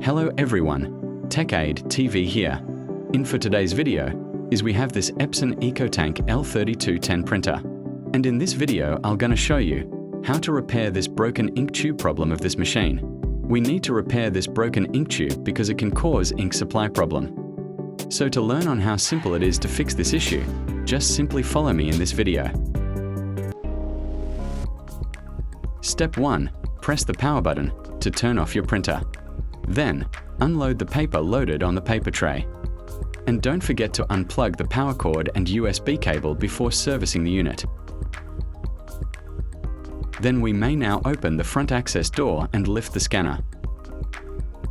Hello everyone, TechAid TV here. In for today's video is we have this Epson EcoTank L3210 printer. And in this video I'm gonna show you how to repair this broken ink tube problem of this machine. We need to repair this broken ink tube because it can cause ink supply problem. So to learn on how simple it is to fix this issue, just simply follow me in this video. Step 1. Press the power button to turn off your printer. Then, unload the paper loaded on the paper tray. And don't forget to unplug the power cord and USB cable before servicing the unit. Then we may now open the front access door and lift the scanner.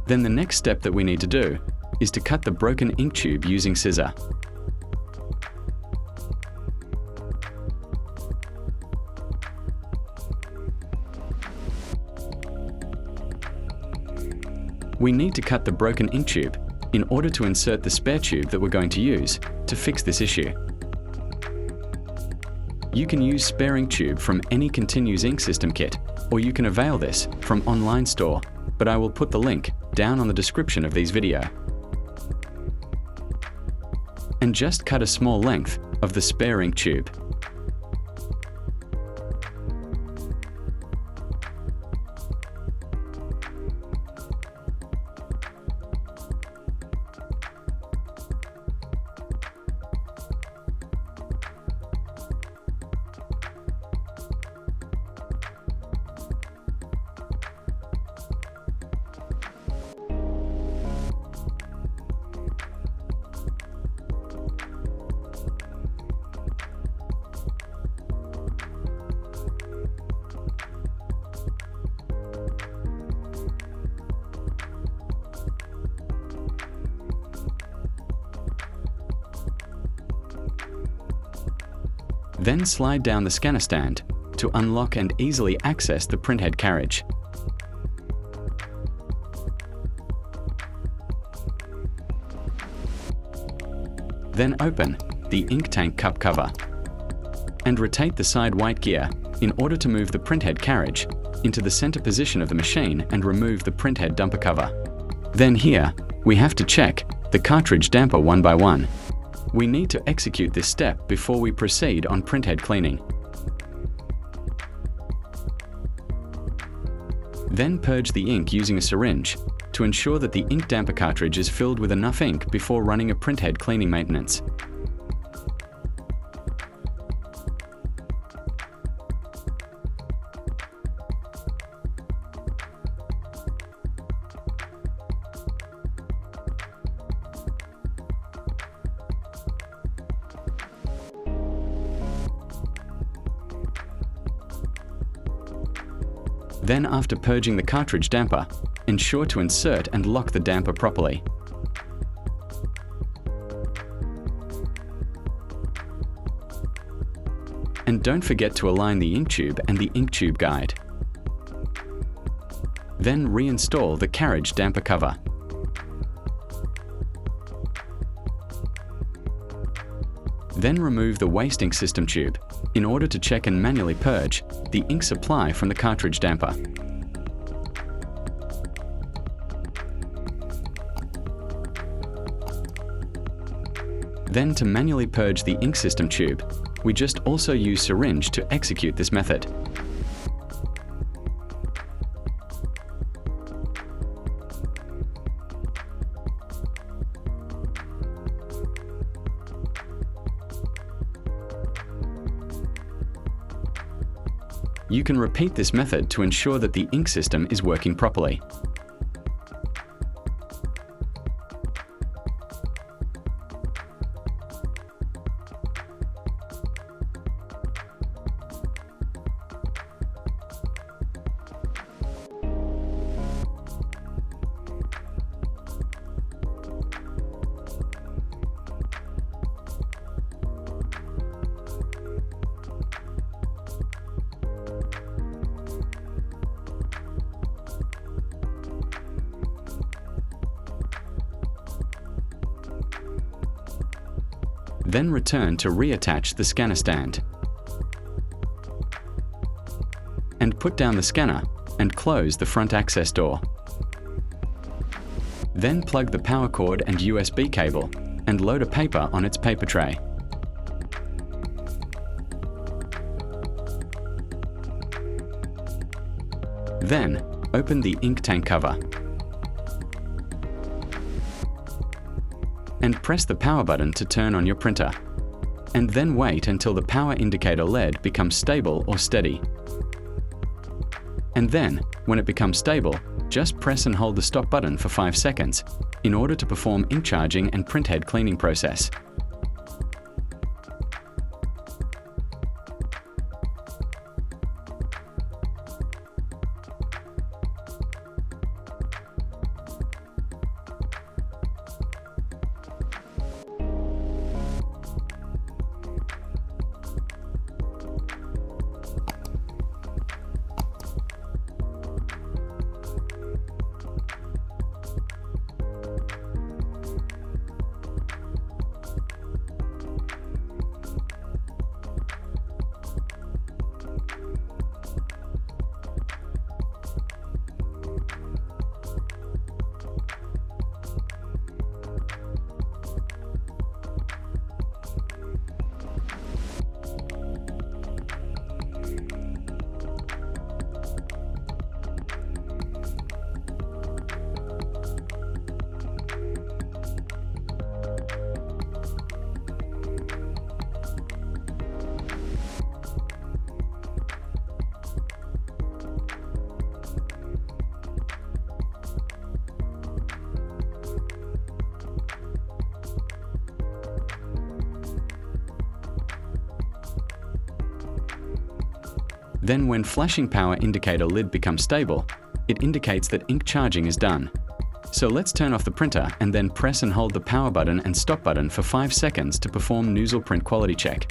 Then the next step that we need to do is to cut the broken ink tube using scissor. We need to cut the broken ink tube in order to insert the spare tube that we're going to use to fix this issue. You can use spare ink tube from any Continuous Ink System kit, or you can avail this from online store, but I will put the link down on the description of these video. And just cut a small length of the spare ink tube. Then slide down the scanner stand to unlock and easily access the printhead carriage. Then open the ink tank cup cover and rotate the side white gear in order to move the printhead carriage into the center position of the machine and remove the printhead dumper cover. Then here, we have to check the cartridge damper one by one. We need to execute this step before we proceed on printhead cleaning. Then purge the ink using a syringe to ensure that the ink damper cartridge is filled with enough ink before running a printhead cleaning maintenance. Then after purging the cartridge damper, ensure to insert and lock the damper properly. And don't forget to align the ink tube and the ink tube guide. Then reinstall the carriage damper cover. Then remove the waste ink system tube in order to check and manually purge the ink supply from the cartridge damper. Then to manually purge the ink system tube, we just also use syringe to execute this method. You can repeat this method to ensure that the ink system is working properly. Then return to reattach the scanner stand. And put down the scanner and close the front access door. Then plug the power cord and USB cable and load a paper on its paper tray. Then, open the ink tank cover and press the power button to turn on your printer. And then wait until the power indicator LED becomes stable or steady. And then, when it becomes stable, just press and hold the stop button for 5 seconds in order to perform ink charging and printhead cleaning process. Then when flashing power indicator lid becomes stable, it indicates that ink charging is done. So let's turn off the printer and then press and hold the power button and stop button for 5 seconds to perform nozzle print quality check.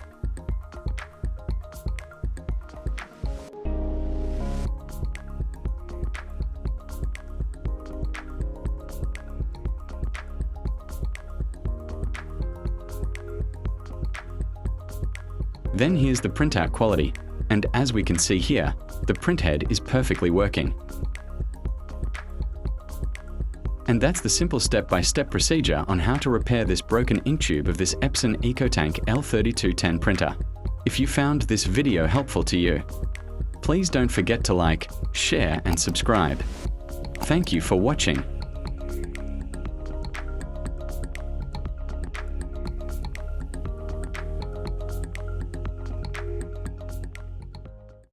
Then here's the printout quality. And as we can see here, the printhead is perfectly working. And that's the simple step-by-step procedure on how to repair this broken ink tube of this Epson EcoTank L3210 printer. If you found this video helpful to you, please don't forget to like, share and subscribe. Thank you for watching.